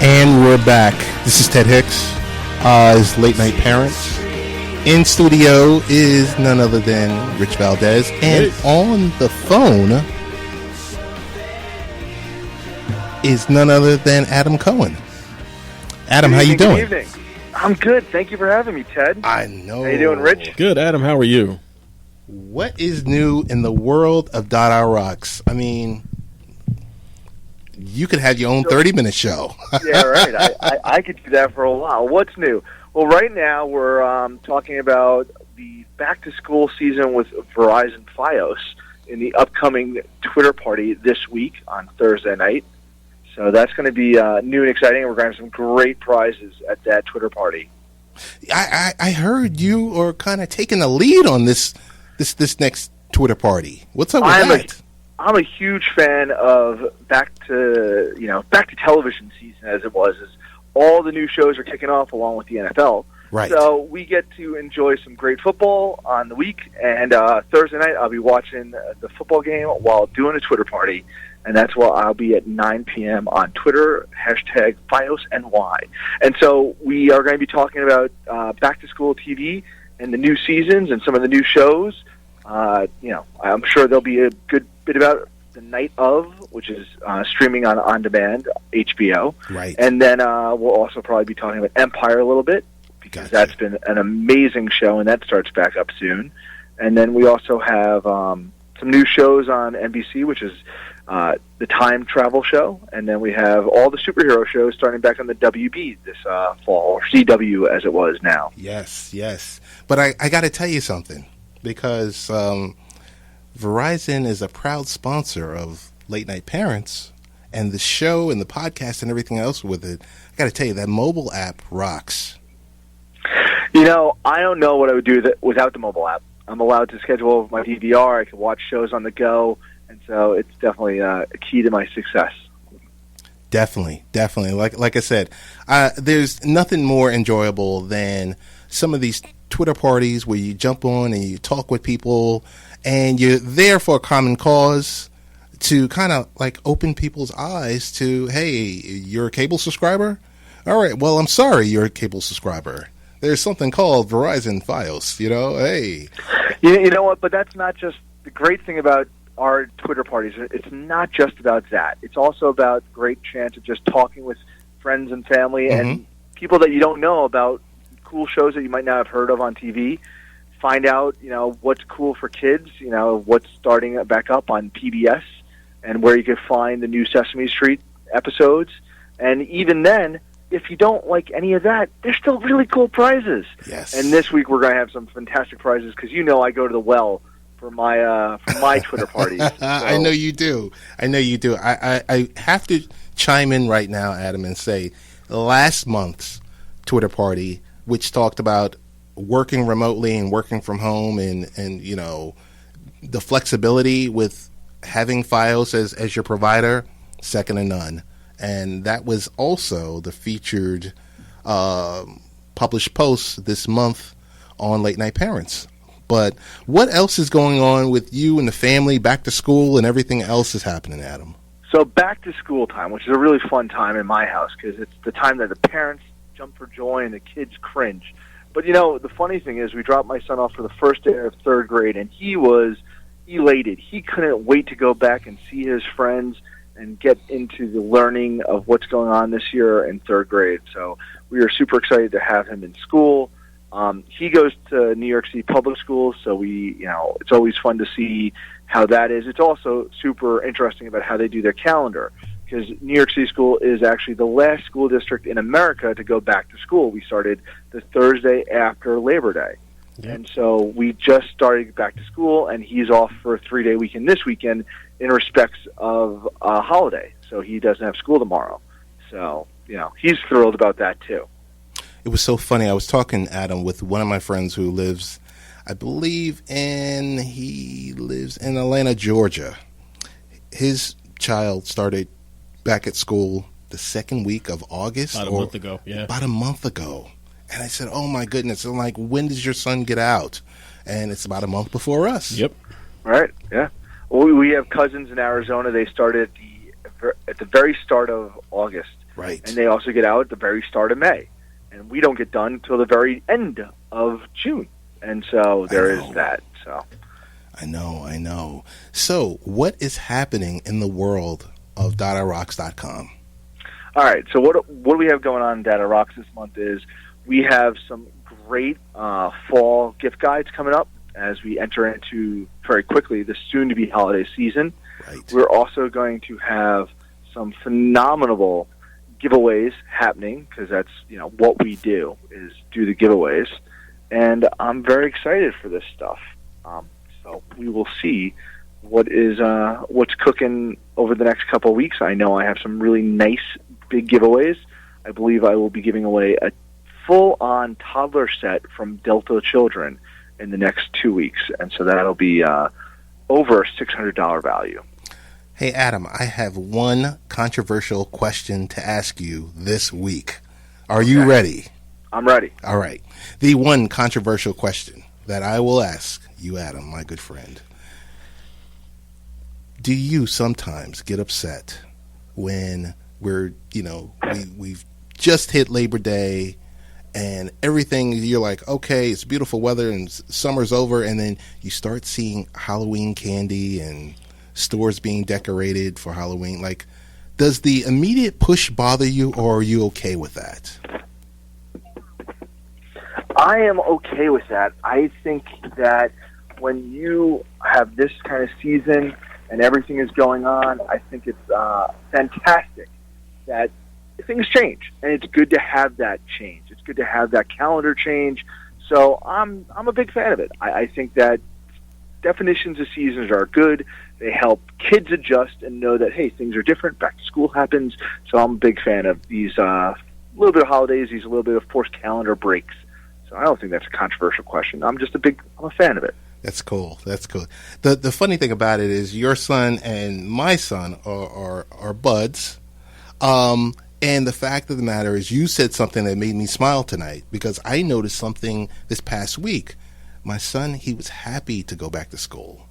And we're back. This is Ted Hicks, as Late Night Parents. In studio is none other than Rich Valdez. And on the phone is none other than Adam Cohen. Adam, how you doing? Good evening. I'm good. Thank you for having me, Ted. I know. How you doing, Rich? Good, Adam. How are you? What is new in the world of Datarockscom? I mean, you could have your own 30-minute show. Yeah, right. I could do that for a while. What's new? Well, right now we're talking about the back-to-school season with Verizon Fios in the upcoming Twitter party this week on Thursday night. So that's going to be new and exciting, and we're going to have some great prizes at that Twitter party. I heard you are kind of taking the lead on this next Twitter party. What's up with that? I'm a huge fan of back to television season as it was. As all the new shows are kicking off along with the NFL. Right. So we get to enjoy some great football on the week, and Thursday night I'll be watching the football game while doing a Twitter party, and that's why I'll be at 9 p.m. on Twitter, #FiosNY. And so we are going to be talking about back-to-school TV and the new seasons and some of the new shows. I'm sure there'll be a good bit about the night of, which is streaming on demand, HBO. Right. And then we'll also probably be talking about Empire a little bit, because that's been an amazing show, and that starts back up soon. And then we also have some new shows on NBC, which is the Time Travel Show. And then we have all the superhero shows starting back on the WB this fall, or CW as it was now. Yes. But I got to tell you something, because Verizon is a proud sponsor of Late Night Parents, and the show and the podcast and everything else with it. I got to tell you, that mobile app rocks. I don't know what I would do without the mobile app. I'm allowed to schedule my DVR. I can watch shows on the go, and so it's definitely a key to my success. Definitely. Like I said, there's nothing more enjoyable than some of these Twitter parties where you jump on and you talk with people, and you're there for a common cause to kind of like open people's eyes to, hey, you're a cable subscriber? All right, well, I'm sorry you're a cable subscriber. There's something called Verizon Fios, hey. You know what, but that's not just the great thing about our Twitter parties. It's not just about that. It's also about great chance of just talking with friends and family and people that you don't know about cool shows that you might not have heard of on TV. Find out, what's cool for kids, what's starting back up on PBS, and where you can find the new Sesame Street episodes. And even then, if you don't like any of that, there's still really cool prizes. Yes. And this week we're going to have some fantastic prizes, because I go to the well for my Twitter parties. So. I know you do. I have to chime in right now, Adam, and say last month's Twitter party, which talked about working remotely and working from home and the flexibility with having Fios as your provider, second to none. And that was also the featured published post this month on Late Night Parents. But what else is going on with you and the family, back to school, and everything else is happening, Adam? So back to school time, which is a really fun time in my house, because it's the time that the parents jump for joy and the kids cringe. But, the funny thing is we dropped my son off for the first day of third grade, and he was elated. He couldn't wait to go back and see his friends and get into the learning of what's going on this year in third grade. So we are super excited to have him in school. He goes to New York City public schools, so it's always fun to see how that is. It's also super interesting about how they do their calendar, because New York City school is actually the last school district in America to go back to school. We started the Thursday after Labor Day. Yeah. And so we just started back to school, and he's off for a 3-day weekend this weekend in respects of a holiday. So he doesn't have school tomorrow. So, he's thrilled about that too. It was so funny. I was talking, Adam, with one of my friends who lives, he lives in Atlanta, Georgia. His child started back at school the second week of August. About a month ago, yeah. About a month ago. And I said, oh, my goodness. I'm like, when does your son get out? And it's about a month before us. Yep. Right, yeah. Well, we have cousins in Arizona. They started at the very start of August. Right. And they also get out at the very start of May. And we don't get done until the very end of June. And so there is that. So I know. So what is happening in the world of Datarocks.com? All right. So what do we have going on in Data Rocks this month is we have some great fall gift guides coming up as we enter into, very quickly, the soon-to-be holiday season. Right. We're also going to have some phenomenal giveaways happening, because that's what we do, is do the giveaways. And I'm very excited for this stuff. So we will see what's cooking over the next couple of weeks. I know I have some really nice big giveaways. I believe I will be giving away a full-on toddler set from Delta Children in the next 2 weeks, and so that'll be over a $600 value. Hey, Adam, I have one controversial question to ask you this week. Are you ready? I'm ready. All right. The one controversial question that I will ask you, Adam, my good friend. Do you sometimes get upset when we've just hit Labor Day and everything, you're like, okay, it's beautiful weather and summer's over, and then you start seeing Halloween candy and stores being decorated for Halloween? Like, does the immediate push bother you, or are you okay with that? I am okay with that. I think that when you have this kind of season and everything is going on, I think it's fantastic that things change, and it's good to have that change. It's good to have that calendar change. So I'm a big fan of it. I think that definitions of seasons are good. They help kids adjust and know that, hey, things are different. Back to school happens. So I'm a big fan of these little bit of holidays, these little bit of forced calendar breaks. So I don't think that's a controversial question. I'm a fan of it. That's cool. The funny thing about it is your son and my son are buds. And the fact of the matter is, you said something that made me smile tonight, because I noticed something this past week. My son, he was happy to go back to school.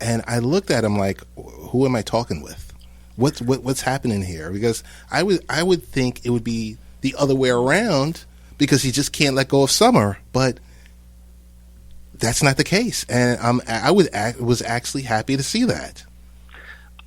And I looked at him like, who am I talking with? What's happening here? Because I would think it would be the other way around, because he just can't let go of summer. But that's not the case. And I was actually happy to see that.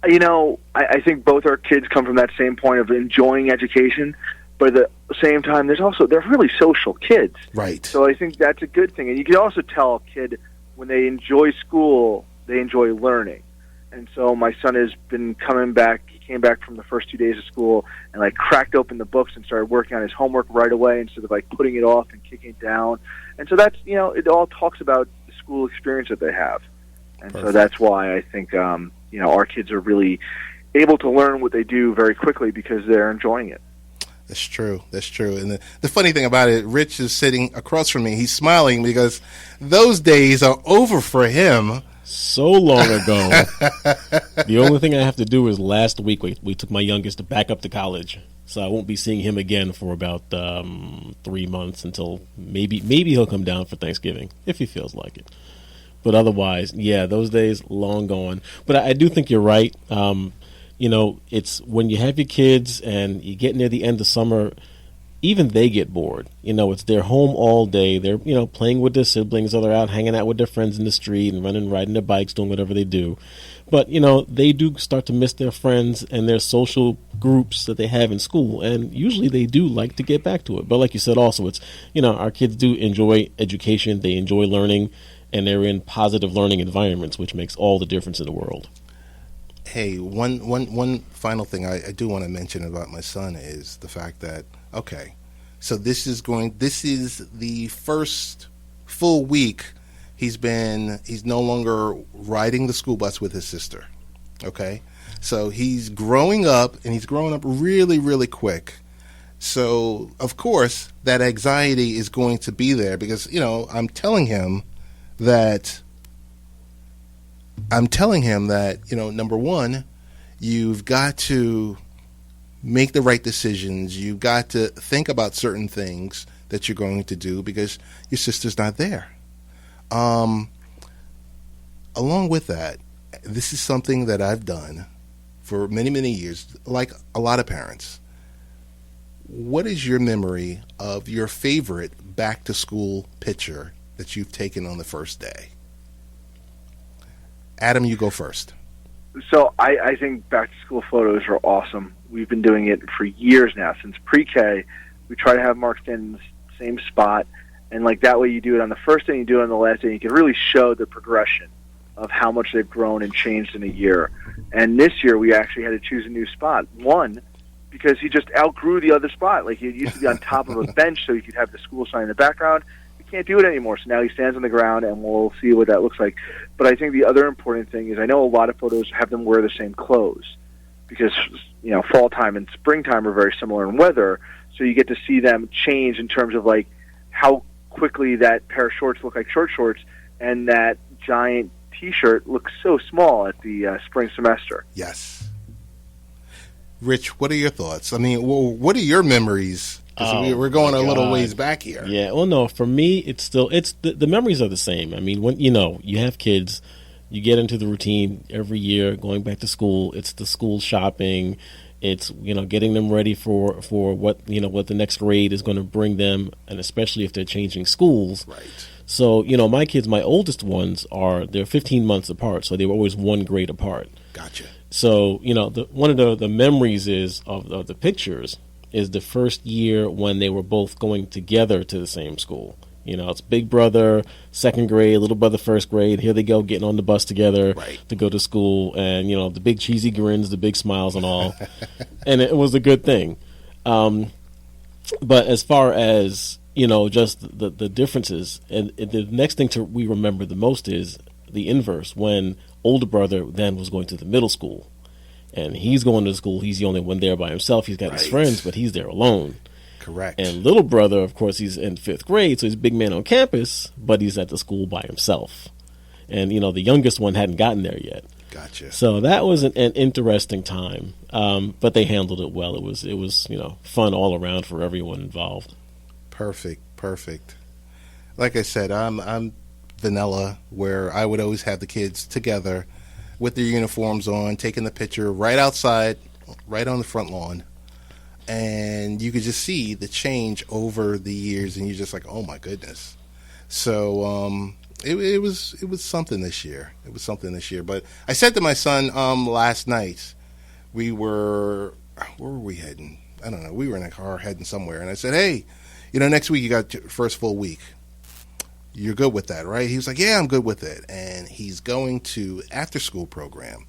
I think both our kids come from that same point of enjoying education, but at the same time, they're really social kids. Right. So I think that's a good thing. And you can also tell a kid, when they enjoy school, they enjoy learning. And so my son has been coming back. He came back from the first 2 days of school and cracked open the books and started working on his homework right away, instead of putting it off and kicking it down. And so that's, it all talks about the school experience that they have. And Perfect. So that's why I think, our kids are really able to learn what they do very quickly, because they're enjoying it. That's true. And the funny thing about it, Rich is sitting across from me. He's smiling because those days are over for him. So long ago. The only thing I have to do is last week we took my youngest back up to college. So I won't be seeing him again for about 3 months, until maybe he'll come down for Thanksgiving, if he feels like it. But otherwise, yeah, those days long gone. But I do think you're right. It's when you have your kids and you get near the end of summer, even they get bored. It's they're home all day. They're, playing with their siblings, or they're out hanging out with their friends in the street and riding their bikes, doing whatever they do. But, they do start to miss their friends and their social groups that they have in school. And usually they do like to get back to it. But like you said, also, it's, our kids do enjoy education. They enjoy learning, and they're in positive learning environments, which makes all the difference in the world. Hey, one final thing I do want to mention about my son is the fact that, okay, so this is the first full week he's no longer riding the school bus with his sister. Okay? So he's growing up, and he's growing up really, really quick. So, of course, that anxiety is going to be there, because, I'm telling him that, number one, you've got to make the right decisions. You've got to think about certain things that you're going to do, because your sister's not there. Along with that, this is something that I've done for many, many years, like a lot of parents. what is your memory of your favorite back-to-school picture that you've taken on the first day? Adam, you go first. So I think back-to-school photos are awesome. We've been doing it for years now, since pre-K. We try to have Mark stand in the same spot, and like that way you do it on the first day, you do it on the last day. You can really show the progression of how much they've grown and changed in a year. And this year we actually had to choose a new spot. One, because he just outgrew the other spot. Like, he used to be on top of a bench so he could have the school sign in the background. We can't do it anymore, so now he stands on the ground, and we'll see what that looks like. But I think the other important thing is I know a lot of photos have them wear the same clothes because, you know, fall time and springtime are very similar in weather, so you get to see them change in terms of, like, how quickly that pair of shorts look like short shorts and that giant T-shirt looks so small at the spring semester. Yes. Rich, what are your thoughts? I mean, what are your memories? Because we're going a little ways back here. Yeah, well, no, for me, it's the memories are the same. I mean, when you have kids, you get into the routine every year, going back to school. It's the school shopping. It's, getting them ready for what the next grade is going to bring them, and especially if they're changing schools. Right. So, my kids, my oldest ones they're 15 months apart, so they were always one grade apart. Gotcha. So, one of the memories of the pictures is the first year when they were both going together to the same school. It's big brother, second grade, little brother, first grade. Here they go, getting on the bus together to go to school. And, the big cheesy grins, the big smiles and all. And it was a good thing. But as far as, just the differences, and the next thing we remember the most is the inverse, when older brother then was going to the middle school. And he's going to school. He's the only one there by himself. He's got his friends, but he's there alone. Correct. And little brother, of course, he's in 5th grade, so he's a big man on campus, but he's at the school by himself. And, the youngest one hadn't gotten there yet. Gotcha. So that was an interesting time, but they handled it well. It was fun all around for everyone involved. Perfect. Like I said, I'm vanilla, where I would always have the kids together with their uniforms on, taking the picture right outside, right on the front lawn. And you could just see the change over the years, and you're just like, oh my goodness. So it was something this year. But I said to my son last night, where were we heading? I don't know. We were in a car heading somewhere, and I said, hey, next week you got your first full week. You're good with that, right? He was like, yeah, I'm good with it. And he's going to after-school program.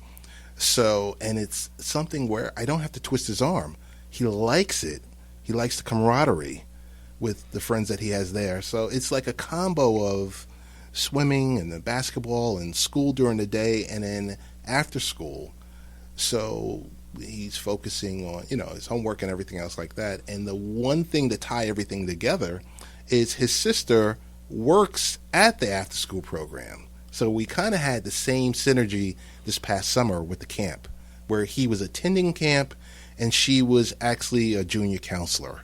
So, and it's something where I don't have to twist his arm. He likes it. He likes the camaraderie with the friends that he has there. So it's like a combo of swimming and the basketball and school during the day and then after school. So he's focusing on, his homework and everything else like that. And the one thing to tie everything together is his sister works at the after-school program. So we kind of had the same synergy this past summer with the camp, where he was attending camp and she was actually a junior counselor.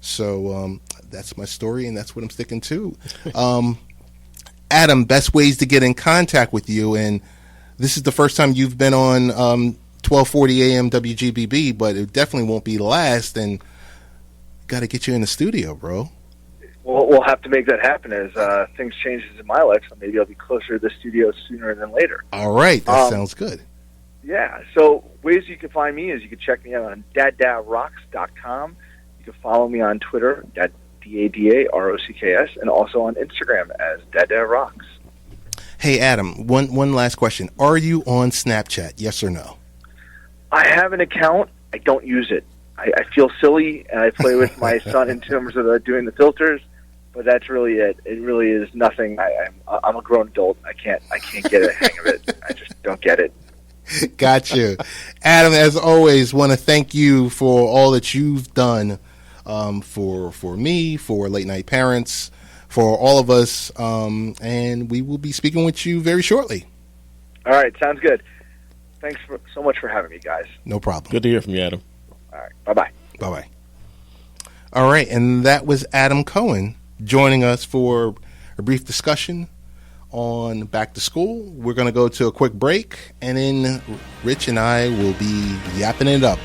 So that's my story, and that's what I'm sticking to. Adam, best ways to get in contact with you, and this is the first time you've been on 1240 AM WGBB, but it definitely won't be the last, and got to get you in the studio, bro. We'll have to make that happen as things change in my life, so maybe I'll be closer to the studio sooner than later. All right, that sounds good. Yeah, so ways you can find me is you can check me out on Datarockscom. You can follow me on Twitter, DADAROCKS, and also on Instagram as Dadarocks. Hey, Adam, one last question. Are you on Snapchat, yes or no? I have an account. I don't use it. I feel silly, and I play with my son in terms of doing the filters, but that's really it. It really is nothing. I'm a grown adult. I can't get a hang of it. I just don't get it. Got you. Adam, as always, want to thank you for all that you've done for me, for Late Night Parents, for all of us, and we will be speaking with you very shortly. All right, sounds good. Thanks so much for having me, guys. No problem. Good to hear from you, Adam. All right, bye-bye. Bye-bye. All right, and that was Adam Cohen joining us for a brief discussion on back to school. We're going to go to a quick break, and then Rich and I will be yapping it up.